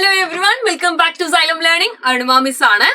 Hello everyone, welcome back to Xylem Learning. Arunima Miss ആണ്.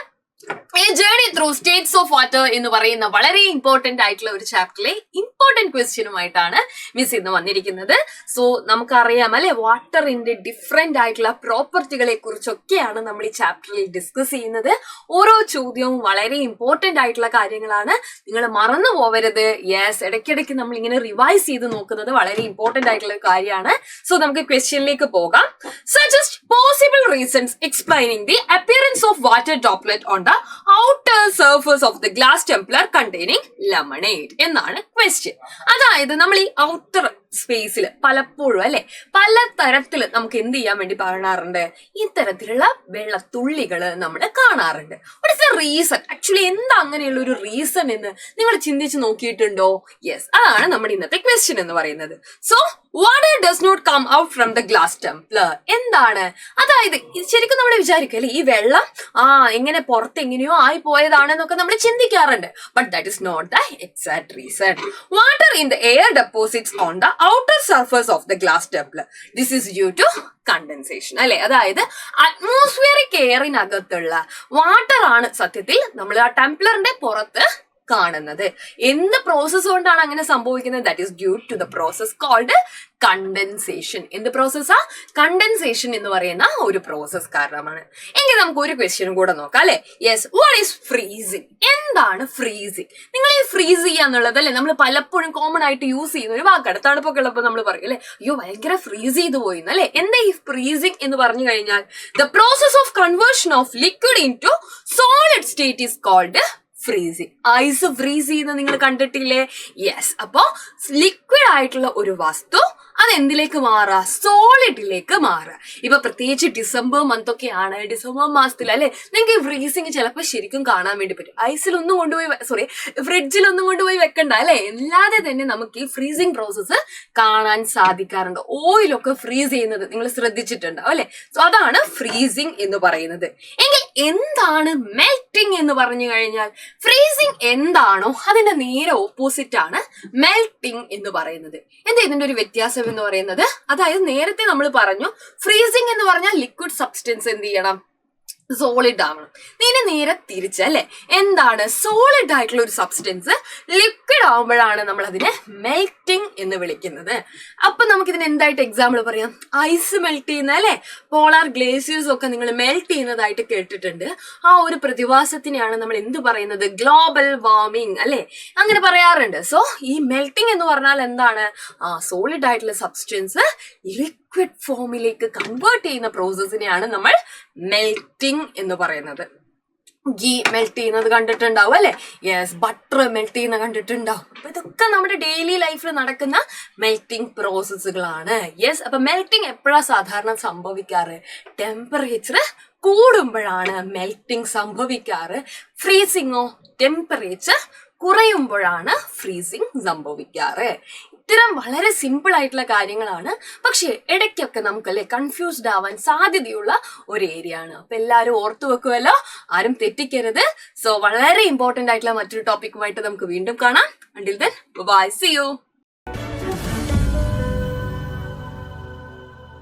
A journey through states of water എന്ന് പറയുന്ന വളരെ important ആയിട്ടുള്ള ഒരു ചാപ്റ്ററിലെ ഇമ്പോർട്ടന്റ് ക്വസ്റ്റ്യനുമായിട്ടാണ് മിസ് ഇന്ന് വന്നിരിക്കുന്നത്. സോ നമുക്കറിയാം അല്ലെ, വാട്ടറിന്റെ ഡിഫറെന്റ് ആയിട്ടുള്ള പ്രോപ്പർട്ടികളെ കുറിച്ചൊക്കെയാണ് നമ്മൾ ഈ ചാപ്റ്ററിൽ ഡിസ്കസ് ചെയ്യുന്നത്. ഓരോ ചോദ്യവും വളരെ ഇമ്പോർട്ടന്റ് ആയിട്ടുള്ള കാര്യങ്ങളാണ്, നിങ്ങൾ മറന്നു പോവരുത്. യെസ്, ഇടയ്ക്കിടയ്ക്ക് നമ്മൾ ഇങ്ങനെ റിവൈസ് ചെയ്ത് നോക്കുന്നത് വളരെ ഇമ്പോർട്ടന്റ് ആയിട്ടുള്ള കാര്യമാണ്. സോ നമുക്ക് ക്വസ്റ്റ്യനിലേക്ക് പോകാം. Suggest possible reasons explaining the appearance of water droplet on the outer surface of the glass tumbler containing lemonade എന്നാണ് ക്വസ്റ്റ്യൻ. അതായത് നമ്മൾ ഈ ഔട്ടർ സ്പേസിൽ പലപ്പോഴും അല്ലെ പല തരത്തിൽ നമുക്ക് എന്ത് ചെയ്യാൻ വേണ്ടി കാണാറുണ്ട്, ഇത്തരത്തിലുള്ള വെള്ളത്തുള്ളികള് നമ്മൾ കാണാറുണ്ട്. What is the reason? Actually എന്താ അങ്ങനെയുള്ള ഒരു റീസൺ എന്ന് നിങ്ങൾ ചിന്തിച്ച് നോക്കിയിട്ടുണ്ടോ? യെസ്, അതാണ് നമ്മുടെ ഇന്നത്തെ ക്വസ്റ്റ്യൻ എന്ന് പറയുന്നത്. So water does not come out from the glass tumbler. എന്താണ്? അതായത് ശരിക്കും നമ്മൾ വിചാരിക്കും അല്ലെ, ഈ വെള്ളം എങ്ങനെ പുറത്ത് എങ്ങനെയോ ആയി പോയതാണെന്നൊക്കെ നമ്മൾ ചിന്തിക്കാറുണ്ട്. But that is not the exact reason. Water in the air deposits on the outer surface of the glass tumbler. This is due to condensation അല്ലെ. അതായത് അറ്റ്മോസ്ഫിയറിക് എയറിനകത്തുള്ള വാട്ടർ ആണ് സത്യത്തിൽ നമ്മൾ ആ ടംബ്ലറിന്റെ പുറത്ത് കാണുന്നത്. എന്ത് പ്രോസസ് കൊണ്ടാണ് അങ്ങനെ സംഭവിക്കുന്നത്? That is due to the process called condensation. എന്ത് പ്രോസസ്സാ? കണ്ടൻസേഷൻ എന്ന് പറയുന്ന ഒരു പ്രോസസ് കാരണമാണ്. എങ്കിൽ നമുക്ക് ഒരു ക്വസ്റ്റ്യൻ കൂടെ നോക്കാം അല്ലെ. Yes, what is freezing? എന്താണ് ഫ്രീസിങ്? നിങ്ങൾ ഈ ഫ്രീസ് ചെയ്യാന്നുള്ളത് അല്ലെ നമ്മൾ പലപ്പോഴും കോമൺ ആയിട്ട് യൂസ് ചെയ്യുന്ന ഒരു വാക്കാണ്. തണുപ്പൊക്കെ ഉള്ളപ്പോൾ നമ്മൾ പറയും അല്ലെ, അയ്യോ ഭയങ്കര ഫ്രീസ് ചെയ്ത് പോയിന്ന് അല്ലെ. എന്താ ഈ ഫ്രീസിങ് എന്ന് പറഞ്ഞു കഴിഞ്ഞാൽ, the process of conversion of liquid into solid state is called freezing. Ice freeze ചെയ്യുന്ന നിങ്ങൾ കണ്ടിട്ടില്ലേ? യെസ്. അപ്പോ ലിക്വിഡ് ആയിട്ടുള്ള ഒരു വസ്തു അതെന്തിലേക്ക് മാറാ? സോളിഡിലേക്ക് മാറാ. ഇപ്പൊ പ്രത്യേകിച്ച് ഡിസംബർ മന്ത് ഒക്കെയാണ്, ഡിസംബർ മാസത്തിൽ അല്ലെ നിങ്ങൾക്ക് ഫ്രീസിങ് ചിലപ്പോൾ ശരിക്കും കാണാൻ വേണ്ടി പറ്റും. ഐസിലൊന്നും കൊണ്ടുപോയി ഫ്രിഡ്ജിലൊന്നും കൊണ്ടുപോയി വെക്കണ്ട അല്ലെ, അല്ലാതെ തന്നെ നമുക്ക് ഈ ഫ്രീസിങ് പ്രോസസ്സ് കാണാൻ സാധിക്കാറുണ്ട്. ഓയിലൊക്കെ ഫ്രീസ് ചെയ്യുന്നത് നിങ്ങൾ ശ്രദ്ധിച്ചിട്ടുണ്ടാവും അല്ലെ. സോ അതാണ് ഫ്രീസിങ് എന്ന് പറയുന്നത്. എങ്കിൽ എന്താണ് മെൽറ്റിംഗ് എന്ന് പറഞ്ഞു കഴിഞ്ഞാൽ, ഫ്രീസിങ് എന്താണോ അതിന്റെ നേരെ ഓപ്പോസിറ്റ് ആണ് മെൽറ്റിംഗ് എന്ന് പറയുന്നത്. എന്താ ഇതിന്റെ ഒരു വ്യത്യാസം എന്ന് പറയുന്നത്? അതായത് നേരത്തെ നമ്മൾ പറഞ്ഞു ഫ്രീസിങ് എന്ന് പറഞ്ഞാൽ ലിക്വിഡ് സബ്സ്റ്റൻസ് എന്ത് ചെയ്യണം? സോളിഡ് ആവണം. ഇതിന് നേരെ തിരിച്ചല്ലേ, എന്താണ്? സോളിഡ് ആയിട്ടുള്ള ഒരു സബ്സ്റ്റൻസ് ലിക്വിഡ് ആവുമ്പോഴാണ് നമ്മൾ അതിനെ മെൽറ്റിംഗ് എന്ന് വിളിക്കുന്നത്. അപ്പൊ നമുക്ക് ഇതിന് എന്തായിട്ട് എക്സാമ്പിൾ പറയാം? ഐസ് മെൽറ്റ് ചെയ്യുന്ന അല്ലെ, പോളാർ ഗ്ലേസിയേഴ്സ് ഒക്കെ നിങ്ങൾ മെൽറ്റ് ചെയ്യുന്നതായിട്ട് കേട്ടിട്ടുണ്ട്. ആ ഒരു പ്രതിഭാസത്തിനെയാണ് നമ്മൾ എന്ത് പറയുന്നത്? ഗ്ലോബൽ വാർമിംഗ് അല്ലെ, അങ്ങനെ പറയാറുണ്ട്. സോ ഈ മെൽറ്റിംഗ് എന്ന് പറഞ്ഞാൽ എന്താണ്? സോളിഡ് ആയിട്ടുള്ള സബ്സ്റ്റൻസ് ലിക്വിഡ് ഫോമിലേക്ക് കൺവേർട്ട് ചെയ്യുന്ന പ്രോസസ്സിനെയാണ് നമ്മൾ മെൽറ്റിംഗ് എന്ന് പറയുന്നത്. ഗീ മെൽറ്റ് ചെയ്യുന്നത് കണ്ടിട്ടുണ്ടാവും അല്ലെ. യെസ്, ബട്ടർ മെൽറ്റ് ചെയ്യുന്ന കണ്ടിട്ടുണ്ടാവും. അപ്പൊ ഇതൊക്കെ നമ്മുടെ ഡെയിലി ലൈഫിൽ നടക്കുന്ന മെൽറ്റിംഗ് പ്രോസസ്സുകളാണ്. യെസ്, അപ്പൊ മെൽറ്റിംഗ് എപ്പോഴാണ് സാധാരണ സംഭവിക്കാറ്? ടെമ്പറേച്ചർ കൂടുമ്പോഴാണ് മെൽറ്റിംഗ് സംഭവിക്കാറ്. ഫ്രീസിങ്ങോ? ടെമ്പറേച്ചർ കുറയുമ്പോഴാണ് ഫ്രീസിങ് സംഭവിക്കാറ്. ഇത്തരം വളരെ സിമ്പിൾ ആയിട്ടുള്ള കാര്യങ്ങളാണ്, പക്ഷെ ഇടയ്ക്കൊക്കെ നമുക്കല്ലേ കൺഫ്യൂസ്ഡ് ആവാൻ സാധ്യതയുള്ള ഒരു ഏരിയ ആണ്. അപ്പൊ എല്ലാവരും ഓർത്തു വെക്കുമല്ലോ, ആരും തെറ്റിക്കരുത്. സോ വളരെ ഇമ്പോർട്ടന്റ് ആയിട്ടുള്ള മറ്റൊരു ടോപ്പിക്കുമായിട്ട് നമുക്ക് വീണ്ടും കാണാം. Until then, bye, see you.